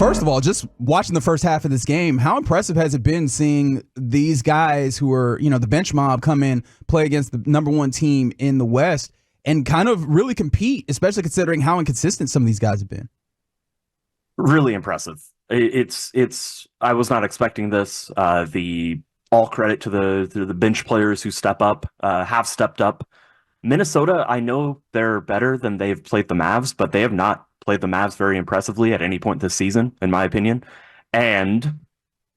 First of all, just watching the first half of this game, how impressive has it been seeing these guys who are, the bench mob come in, play against the number one team in the West and kind of really compete, especially considering how inconsistent some of these guys have been? Really impressive. I was not expecting this. The all credit to the bench players who have stepped up. Minnesota, I know they're better than they've played the Mavs, but they have not played the Mavs very impressively at any point this season, in my opinion. And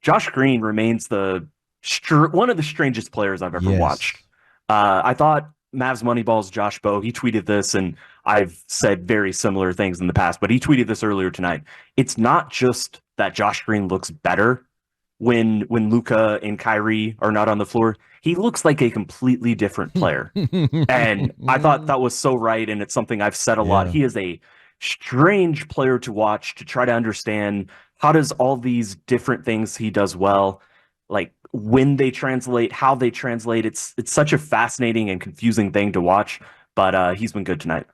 Josh Green remains one of the strangest players I've ever watched. I thought Mavs Moneyball's Josh Bowe, he tweeted this, and I've said very similar things in the past, but he tweeted this earlier tonight. It's not just that Josh Green looks better when Luca and Kyrie are not on the floor. He looks like a completely different player. And I thought that was so right, and it's something I've said a lot. He is a strange player to watch, to try to understand how does all these different things he does well, like when they translate, how they translate. It's such a fascinating and confusing thing to watch, but he's been good tonight.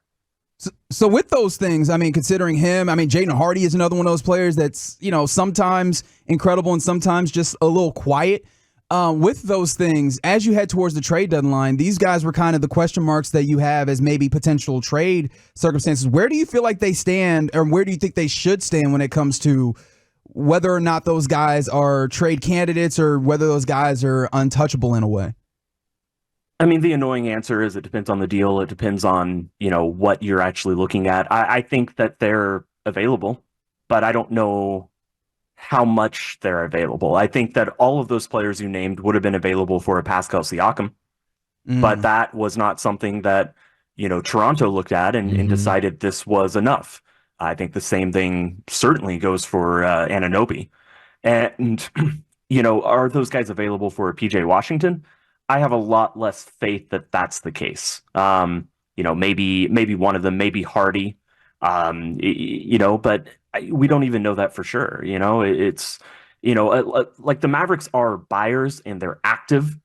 So with those things, considering him, Jaden Hardy is another one of those players that's, sometimes incredible and sometimes just a little quiet. With those things, as you head towards the trade deadline, these guys were kind of the question marks that you have as maybe potential trade circumstances. Where do you feel like they stand, or where do you think they should stand when it comes to whether or not those guys are trade candidates or whether those guys are untouchable in a way? The annoying answer is it depends on the deal. It depends on, what you're actually looking at. I think that they're available, but I don't know how much they're available. I think that all of those players you named would have been available for a Pascal Siakam, but that was not something that, Toronto looked at and decided this was enough. I think the same thing certainly goes for Anunoby. And, are those guys available for a PJ Washington? I have a lot less faith that that's the case. Maybe one of them, maybe Hardy, but we don't even know that for sure. It's, like the Mavericks are buyers and they're active,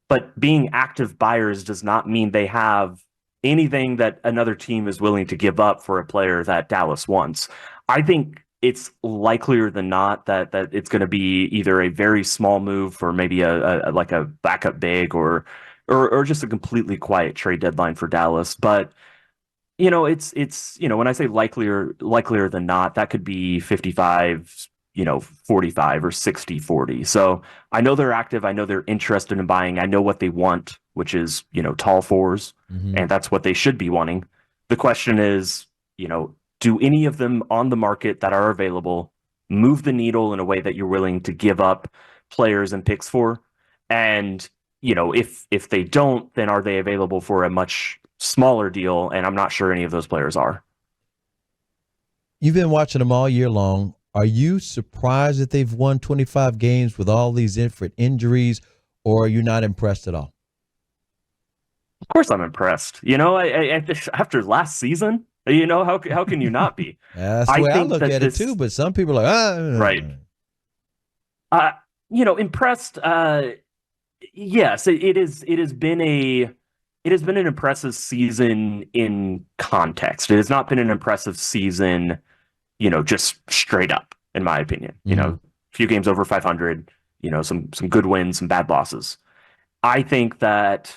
but being active buyers does not mean they have anything that another team is willing to give up for a player that Dallas wants. I think it's likelier than not that it's going to be either a very small move for maybe a backup big or just a completely quiet trade deadline for Dallas. But it's when I say likelier than not, that could be 55, 45 or 60-40. So I know they're active. I know they're interested in buying. I know what they want, which is, tall fours, and that's what they should be wanting. The question is, do any of them on the market that are available move the needle in a way that you're willing to give up players and picks for? And, if they don't, then are they available for a much smaller deal? And I'm not sure any of those players are. You've been watching them all year long. Are you surprised that they've won 25 games with all these different injuries, or are you not impressed at all? Of course I'm impressed. After last season, how can you not be? That's the way I look at it too, but some people are like, right. Impressed. Yes, it has been an impressive season in context. It has not been an impressive season, just straight up, in my opinion. A few games over 500, some good wins, some bad losses. I think that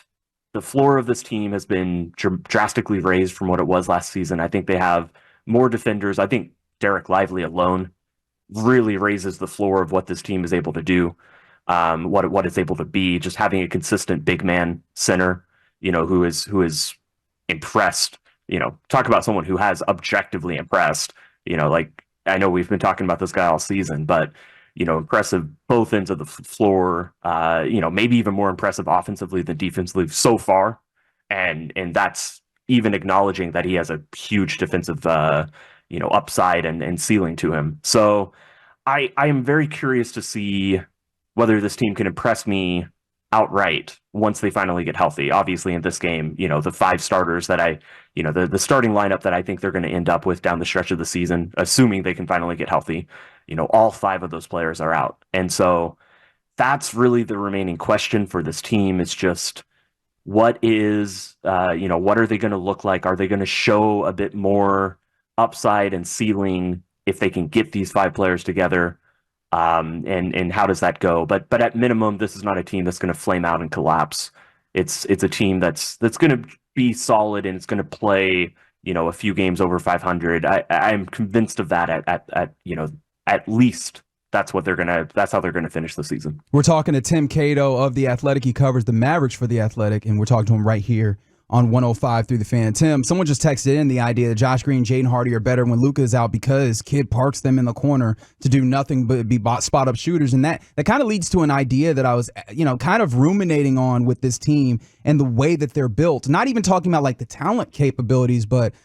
the floor of this team has been drastically raised from what it was last season. I think they have more defenders. I think Derek Lively alone really raises the floor of what this team is able to do, what it's able to be. Just having a consistent big man center, who is impressed. Talk about someone who has objectively impressed. Like I know we've been talking about this guy all season, but impressive both ends of the floor, maybe even more impressive offensively than defensively so far. And that's even acknowledging that he has a huge defensive, upside and ceiling to him. So I am very curious to see whether this team can impress me outright once they finally get healthy. Obviously in this game, the five starters that the starting lineup that I think they're going to end up with down the stretch of the season, assuming they can finally get healthy, all five of those players are out. And so that's really the remaining question for this team. It's just, what are they going to look like? Are they going to show a bit more upside and ceiling if they can get these 5 players together, and how does that go? But at minimum, this is not a team that's going to flame out and collapse. It's a team that's going to be solid, and it's going to play, a few games over 500. I'm convinced of that at least that's how they're going to finish the season. We're talking to Tim Cato of The Athletic. He covers the Mavericks for The Athletic, and we're talking to him right here on 105 through the Fan. Tim, someone just texted in the idea that Josh Green, Jaden Hardy are better when Luca is out because Kidd parks them in the corner to do nothing but be spot up shooters. And that kind of leads to an idea that I was, kind of ruminating on with this team and the way that they're built. Not even talking about like the talent capabilities, but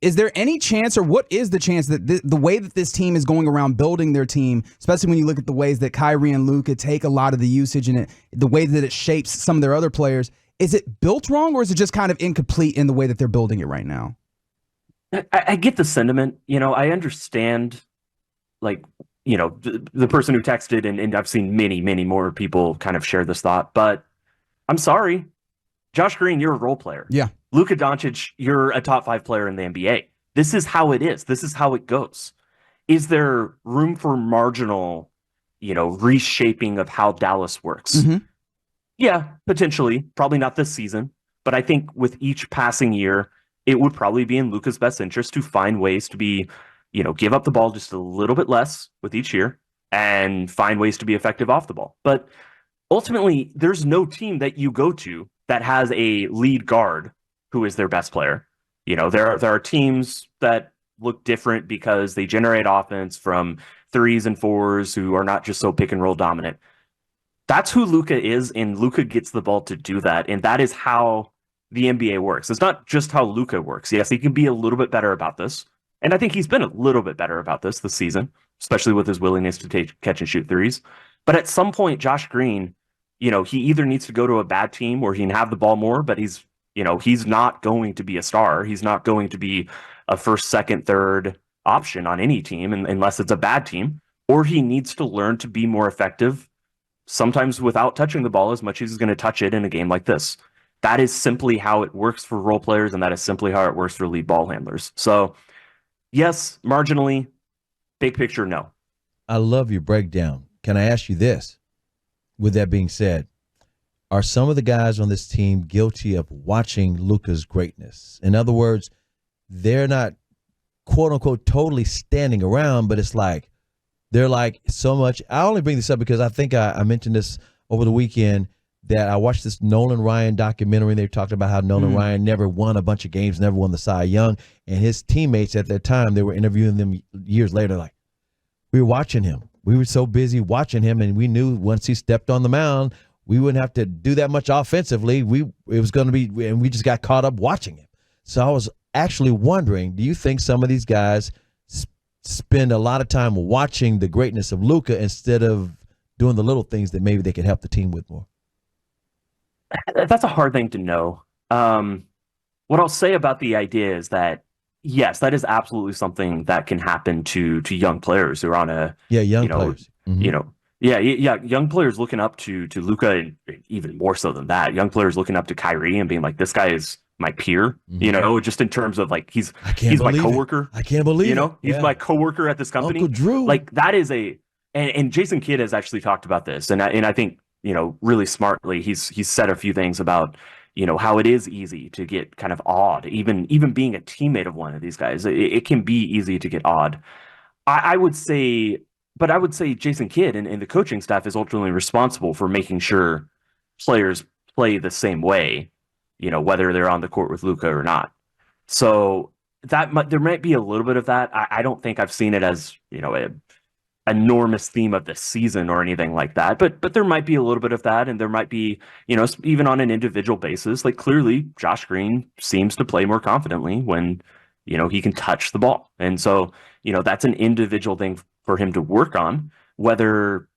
is there any chance, or what is the chance that the way that this team is going around building their team, especially when you look at the ways that Kyrie and Luca take a lot of the usage in it, the way that it shapes some of their other players, is it built wrong, or is it just kind of incomplete in the way that they're building it right now? I get the sentiment. I understand, the person who texted, and I've seen many, many more people kind of share this thought, but I'm sorry. Josh Green, you're a role player. Yeah. Luca Doncic, you're a top 5 player in the NBA. This is how it is. This is how it goes. Is there room for marginal, reshaping of how Dallas works? Mm-hmm. Yeah, potentially. Probably not this season. But I think with each passing year, it would probably be in Luka's best interest to find ways to be, give up the ball just a little bit less with each year and find ways to be effective off the ball. But ultimately, there's no team that you go to that has a lead guard who is their best player. There are teams that look different because they generate offense from 3s and 4s who are not just so pick and roll dominant. That's who Luka is, and Luka gets the ball to do that, and that is how the NBA works. It's not just how Luka works. Yes, he can be a little bit better about this, and I think he's been a little bit better about this season, especially with his willingness to catch and shoot 3s. But at some point, Josh Green, he either needs to go to a bad team where he can have the ball more, but he's not going to be a star. He's not going to be a first, second, third option on any team unless it's a bad team, or he needs to learn to be more effective, sometimes without touching the ball as much as he's going to touch it in a game like this. That is simply how it works for role players, and that is simply how it works for lead ball handlers. So, yes, marginally, big picture, no. I love your breakdown. Can I ask you this? With that being said, are some of the guys on this team guilty of watching Luka's greatness? In other words, they're not, quote unquote, totally standing around, but it's like, they're like so much. I only bring this up because I think I mentioned this over the weekend that I watched this Nolan Ryan documentary. And they talked about how Nolan Ryan never won a bunch of games, never won the Cy Young. And his teammates at that time, they were interviewing them years later, like, we were watching him. We were so busy watching him, and we knew once he stepped on the mound, we wouldn't have to do that much offensively. It was going to be, and we just got caught up watching him. So I was actually wondering, do you think some of these guys spend a lot of time watching the greatness of Luka instead of doing the little things that maybe they could help the team with more? That's a hard thing to know. What I'll say about the idea is that, yes, that is absolutely something that can happen to young players who are on a players. Mm-hmm. Young players looking up to Luka, and even more so than that, young players looking up to Kyrie and being like, this guy is my peer, just in terms of like he's my coworker. I can't believe he's my coworker at this company. Uncle Drew. Like that is and Jason Kidd has actually talked about this, and I think really smartly he's said a few things about how it is easy to get kind of awed, even being a teammate of one of these guys. It can be easy to get awed. I would say Jason Kidd and the coaching staff is ultimately responsible for making sure players play the same way, whether they're on the court with Luka or not. So there might be a little bit of that. I don't think I've seen it as an enormous theme of the season or anything like that, but there might be a little bit of that, and there might be even on an individual basis. Like clearly, Josh Green seems to play more confidently when he can touch the ball, and so that's an individual thing for him to work on, whether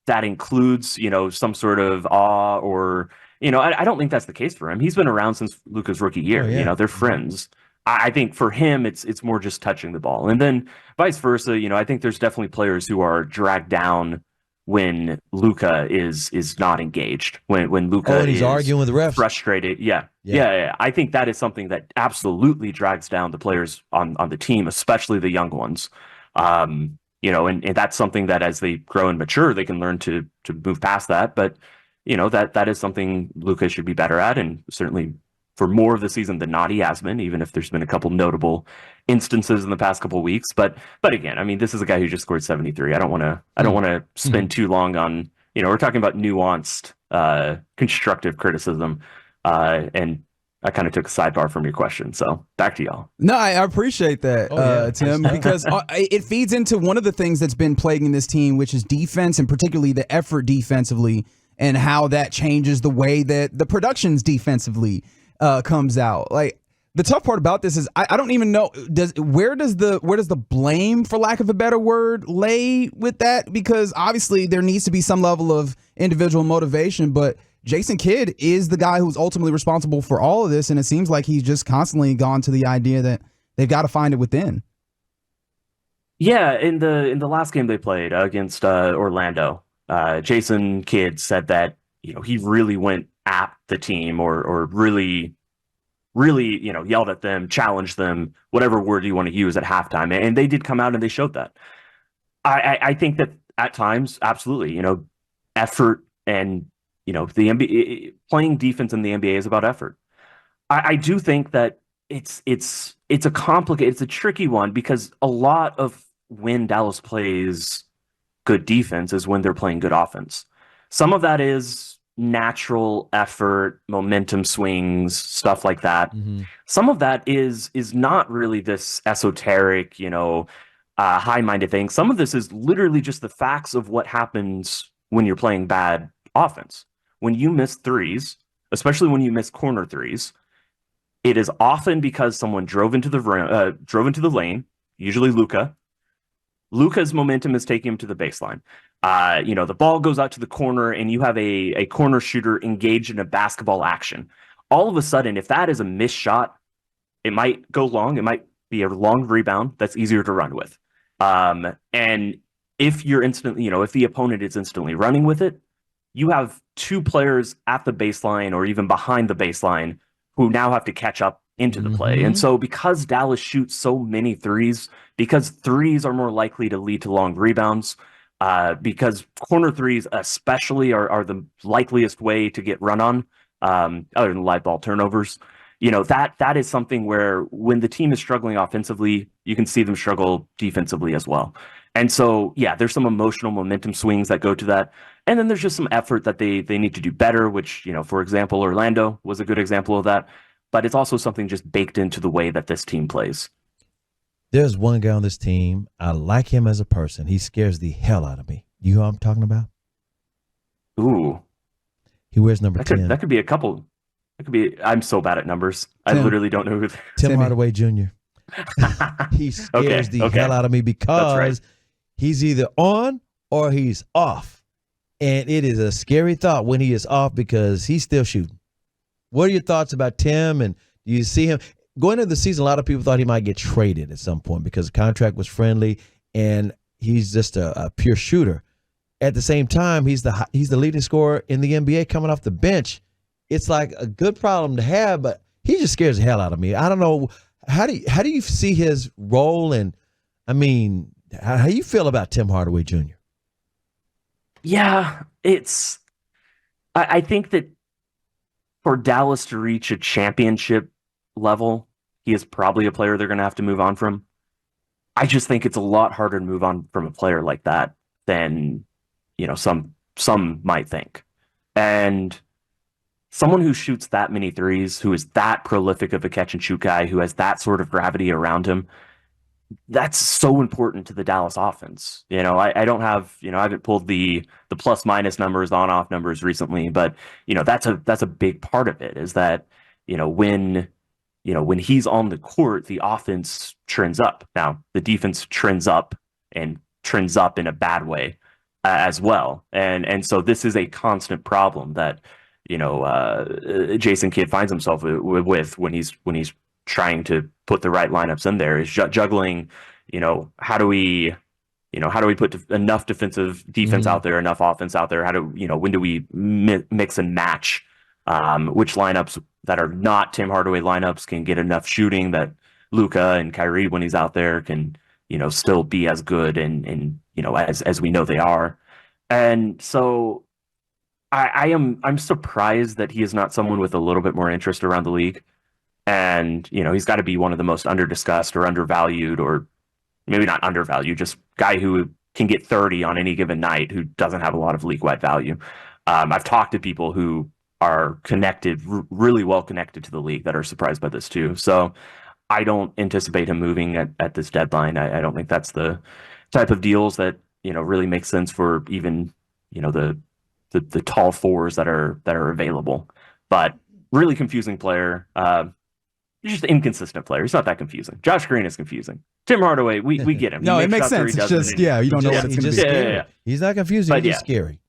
that includes, some sort of awe or, I don't think that's the case for him. He's been around since Luka's rookie year. Oh, yeah. They're friends. I think for him, it's more just touching the ball. And then vice versa, I think there's definitely players who are dragged down when Luka is not engaged, when Luka he's is arguing with the refs, frustrated. Yeah. I think that is something that absolutely drags down the players on the team, especially the young ones. And that's something that as they grow and mature, they can learn to move past that. But that is something Luca should be better at, and certainly for more of the season than not, he has been, even if there's been a couple notable instances in the past couple of weeks. But again, I mean, this is a guy who just scored 73. I don't want to spend too long on, we're talking about nuanced, constructive criticism, and I kind of took a sidebar from your question. So back to y'all. No, I appreciate that, Tim, because it feeds into one of the things that's been plaguing this team, which is defense, and particularly the effort defensively, and how that changes the way that the productions defensively comes out. Like, the tough part about this is I don't even know, where does the blame, for lack of a better word, lay with that? Because obviously there needs to be some level of individual motivation, but Jason Kidd is the guy who's ultimately responsible for all of this, and it seems like he's just constantly gone to the idea that they've got to find it within. Yeah, in the last game they played against Orlando, Jason Kidd said that he really went at the team, or really yelled at them, challenged them, whatever word you want to use, at halftime, and they did come out and they showed that. I think that at times, absolutely, effort, and the NBA, playing defense in the NBA is about effort. I do think that it's a tricky one, because a lot of when Dallas plays good defense is when they're playing good offense. Some of that is natural effort, momentum swings, stuff like that. Mm-hmm. Some of that is not really this esoteric, high-minded thing. Some of this is literally just the facts of what happens when you're playing bad offense. When you miss threes, especially when you miss corner threes, it is often because someone drove into the lane, usually Luca. Luca's momentum is taking him to the baseline. The ball goes out to the corner, and you have a corner shooter engaged in a basketball action. All of a sudden, if that is a missed shot, it might go long. It might be a long rebound that's easier to run with. And if if the opponent is instantly running with it, you have two players at the baseline or even behind the baseline who now have to catch up into the play. And so because Dallas shoots so many threes, because threes are more likely to lead to long rebounds, because corner threes especially are the likeliest way to get run on, other than live ball turnovers, that is something where when the team is struggling offensively, you can see them struggle defensively as well. And so, yeah, there's some emotional momentum swings that go to that. And then there's just some effort that they need to do better, which, for example, Orlando was a good example of that. But it's also something just baked into the way that this team plays. There's one guy on this team. I like him as a person. He scares the hell out of me. You know what I'm talking about? Ooh. He wears number 10. That could be a couple. That could be. I'm so bad at numbers. I literally don't know who. Tim Hardaway Jr. He scares the hell out of me because he's either on or he's off. And it is a scary thought when he is off, because he's still shooting. What are your thoughts about Tim? And do you see him going into the season? A lot of people thought he might get traded at some point because the contract was friendly, and he's just a pure shooter. At the same time, he's the leading scorer in the NBA coming off the bench. It's like a good problem to have, but he just scares the hell out of me. I don't know, how do you see his role, and I mean, how do you feel about Tim Hardaway Jr.? Yeah, I think that for Dallas to reach a championship level, he is probably a player they're going to have to move on from. I just think it's a lot harder to move on from a player like that than, some might think. And someone who shoots that many threes, who is that prolific of a catch and shoot guy, who has that sort of gravity around him, that's so important to the Dallas offense. I don't have, I haven't pulled the plus minus numbers, on off numbers recently, but that's a big part of it, is that, when he's on the court, the offense trends up. Now the defense trends up, and trends up in a bad way as well. And so this is a constant problem that, Jason Kidd finds himself with when he's trying to put the right lineups in there, is juggling, how do we put enough defense out there, enough offense out there? When do we mix and match, which lineups that are not Tim Hardaway lineups can get enough shooting that Luca and Kyrie, when he's out there, can still be as good and as we know they are. And so I'm surprised that he is not someone with a little bit more interest around the league. And, he's got to be one of the most under-discussed or undervalued, or maybe not undervalued, just guy who can get 30 on any given night who doesn't have a lot of league-wide value. I've talked to people who are connected, really well connected to the league, that are surprised by this too. So I don't anticipate him moving at this deadline. I don't think that's the type of deals that, really make sense for even, the tall fours that are available. But really confusing player. He's just an inconsistent player. He's not that confusing. Josh Green is confusing. Tim Hardaway, we get him. No, it makes sense. It's just, you don't know what it's going to be. Yeah. He's not confusing. He's just scary.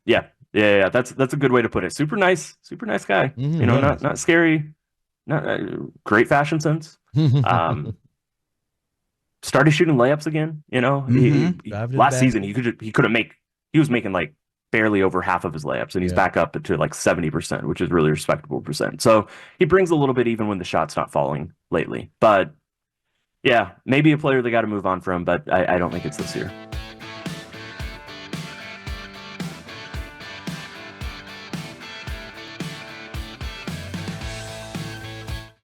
Yeah. That's a good way to put it. Super nice guy. Mm-hmm. Not scary. Not great fashion sense. Started shooting layups again. Last season he was making like barely over half of his layups, and he's back up to like 70%, which is really respectable percent. So he brings a little bit even when the shot's not falling lately. But yeah, maybe a player they got to move on from, but I don't think it's this year.